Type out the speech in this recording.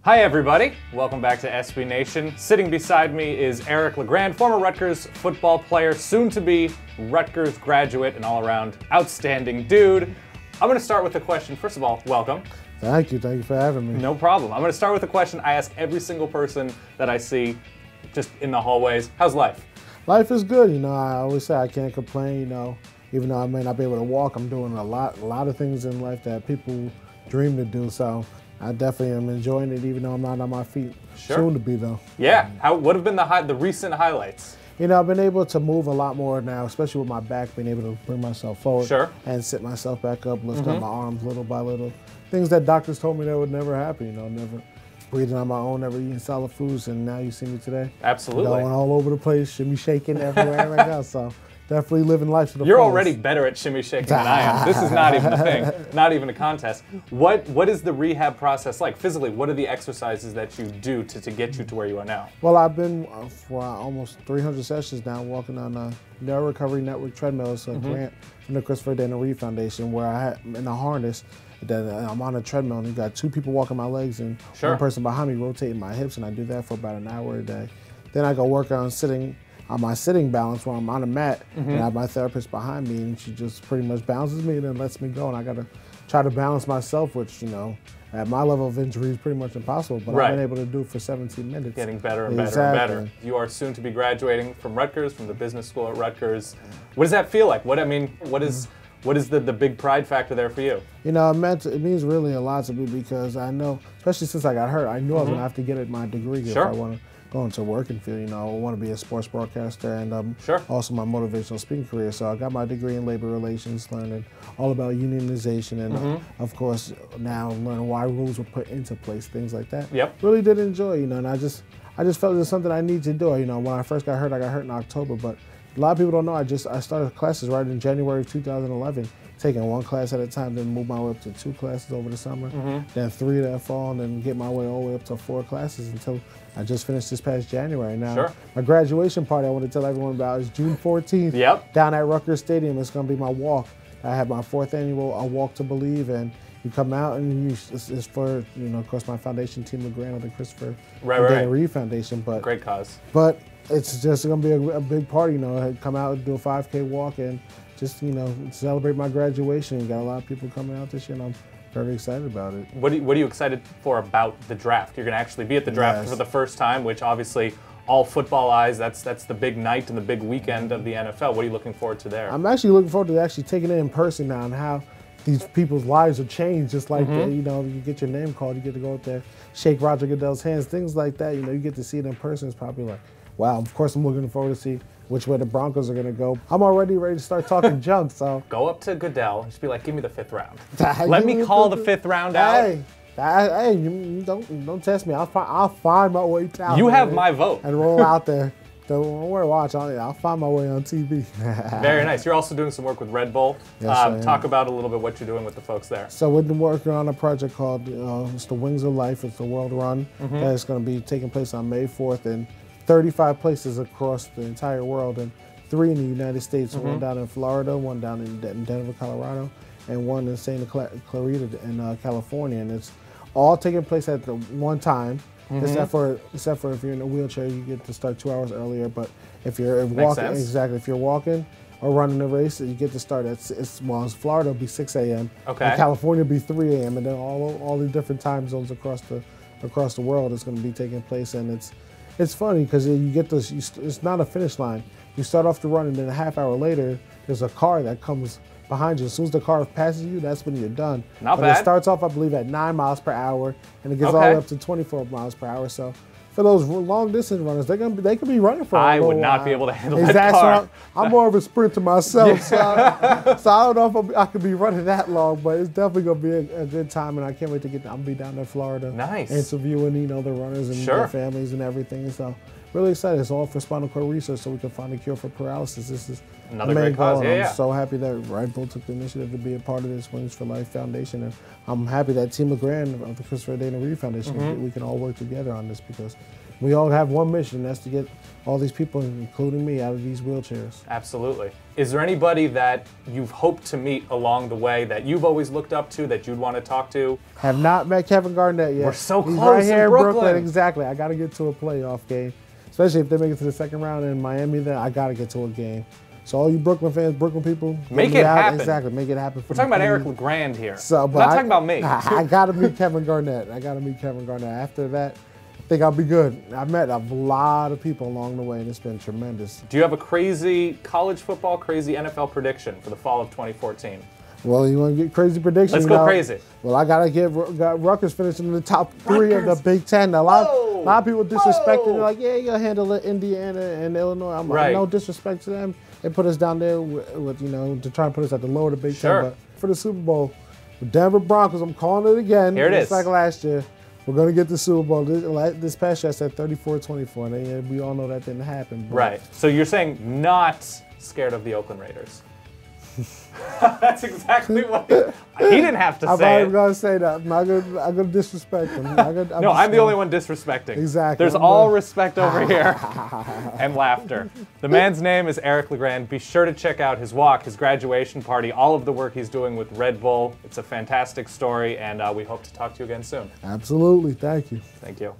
Hi everybody, welcome back to SB Nation. Sitting beside me is Eric LeGrand, former Rutgers football player, soon to be Rutgers graduate, and all around outstanding dude. I'm going to start with a question. First of all, welcome. Thank you for having me. No problem. I'm going to start with a question I ask every single person that I see just in the hallways. How's life? Life is good, I always say I can't complain, even though I may not be able to walk, I'm doing a lot of things in life that people dream to do, so I definitely am enjoying it, even though I'm not on my feet. Sure. Soon to be, though. Yeah. What have been the recent highlights? I've been able to move a lot more now, especially with my back, being able to bring myself forward. Sure. And sit myself back up, lift up my arms little by little. Things that doctors told me that would never happen, never breathing on my own, never eating solid foods, and now you see me today. Absolutely. Going all over the place, shimmy shaking everywhere, everything else, so. Definitely living life to the You're fullest. Already better at shimmy shaking than I am. This is not even a thing, not even a contest. What is the rehab process like? Physically, what are the exercises that you do to get you to where you are now? Well, I've been for almost 300 sessions now walking on a Neuro Recovery Network treadmill. It's a grant from the Christopher Dana Reed Foundation where I had in a harness that I'm on a treadmill and you got two people walking my legs and one person behind me rotating my hips, and I do that for about an hour a day. Then I go work on my sitting balance where I'm on a mat and I have my therapist behind me, and she just pretty much bounces me and then lets me go, and I got to try to balance myself, which, at my level of injury is pretty much impossible, but I've been able to do it for 17 minutes. Getting better and better and better. You are soon to be graduating from Rutgers, from the business school at Rutgers. What does that feel like? What is the big pride factor there for you? It means really a lot to me because I know, especially since I got hurt, I knew I was going to have to get my degree if I want to go into working field. I want to be a sports broadcaster and also my motivational speaking career. So I got my degree in labor relations, learning all about unionization and of course now learning why rules were put into place, things like that. Yep. Really did enjoy, and I just felt it was something I need to do. When I first got hurt in October, but a lot of people don't know I started classes right in January of 2011, taking one class at a time, then moved my way up to 2 classes over the summer, then 3 that fall, and then get my way all the way up to 4 classes until I just finished this past January. Now, my graduation party I want to tell everyone about is June 14th down at Rutgers Stadium. It's going to be my walk. I have my 4th annual Walk to Believe, and you come out and it's for, of course, my foundation team, LeGrand, the Christopher Dana Reed Foundation. But great cause. But it's just going to be a big party, come out and do a 5K walk and just, celebrate my graduation. We got a lot of people coming out this year, and I'm very excited about it. What are you excited for about the draft? You're going to actually be at the draft for the first time, which obviously all football eyes, that's the big night and the big weekend of the NFL. What are you looking forward to there? I'm actually looking forward to actually taking it in person now and how these people's lives are changed. Just like, you get your name called, you get to go out there, shake Roger Goodell's hands, things like that. You get to see it in person. It's probably like, wow, of course I'm looking forward to see which way the Broncos are going to go. I'm already ready to start talking junk, so. Go up to Goodell and just be like, give me the 5th round. Let me call the 5th round out. Hey, you don't test me. I'll find my way down. You have my vote. And roll out there. Don't worry, watch. I'll find my way on TV. Very nice. You're also doing some work with Red Bull. Yes, talk about a little bit what you're doing with the folks there. So we've been working on a project called it's the Wings of Life. It's the World Run. That's going to be taking place on May 4th in 35 places across the entire world, and 3 in the United States. One down in Florida, one down in Denver, Colorado, and one in Santa Clarita in California. And it's all taking place at the one time. Except for if you're in a wheelchair, you get to start 2 hours earlier. But if you're walking, if you're walking or running a race, you get to start at Florida will be 6 a.m. Okay. And California will be 3 a.m. And then all the different time zones across the world is going to be taking place, and it's funny because you get this. It's not a finish line. You start off the run, and then a half hour later, there's a car that comes behind you. As soon as the car passes you, that's when you're done. Not bad. It starts off, I believe, at 9 miles per hour, and it gets all the way up to 24 miles per hour. So for those long distance runners, they could be running for a I little would not while. be able to handle that car. I'm more of a sprinter myself, so I don't know if I could be running that long, but it's definitely going to be a good time, and I can't wait to I'll be down in Florida. Nice. Interviewing, the runners and their families and everything. So really excited. It's all for spinal cord research so we can find a cure for paralysis. This is another great cause. Yeah, I'm so happy that Red Bull took the initiative to be a part of this Wings for Life Foundation. And I'm happy that Team LeGrand of the Christopher Dana Reed Foundation, we can all work together on this because we all have one mission, and that's to get all these people, including me, out of these wheelchairs. Absolutely. Is there anybody that you've hoped to meet along the way that you've always looked up to, that you'd want to talk to? Have not met Kevin Garnett yet. We're so He's close right here in Brooklyn. Exactly. I got to get to a playoff game, especially if they make it to the second round in Miami. Then I got to get to a game. So all you Brooklyn fans, Brooklyn people, make it happen. Exactly, make it happen. We're talking about Eric LeGrand here. So, but I'm not talking about me. I got to meet Kevin Garnett. I got to meet Kevin Garnett. After that, I think I'll be good. I've met a lot of people along the way, and it's been tremendous. Do you have a crazy college football, crazy NFL prediction for the fall of 2014? Well, you want to get crazy predictions? Let's go crazy. Well, I got Rutgers finishing in the top 3 of the Big Ten. A lot of people disrespect it. They're like, yeah, you'll handle it, Indiana and Illinois. I'm like, no disrespect to them. They put us down there with to try and put us at the lower of the Big Ten. But for the Super Bowl, the Denver Broncos, I'm calling it again. Here it is. Just like last year. We're going to get the Super Bowl. This past year I said 34-24, and we all know that didn't happen. Right. So you're saying not scared of the Oakland Raiders. That's exactly what he didn't have to say. I'm not even going to say that. I'm going to disrespect him. I'm the only one disrespecting. Exactly. There's all respect over here and laughter. The man's name is Eric LeGrand. Be sure to check out his walk, his graduation party, all of the work he's doing with Red Bull. It's a fantastic story, and we hope to talk to you again soon. Absolutely. Thank you. Thank you.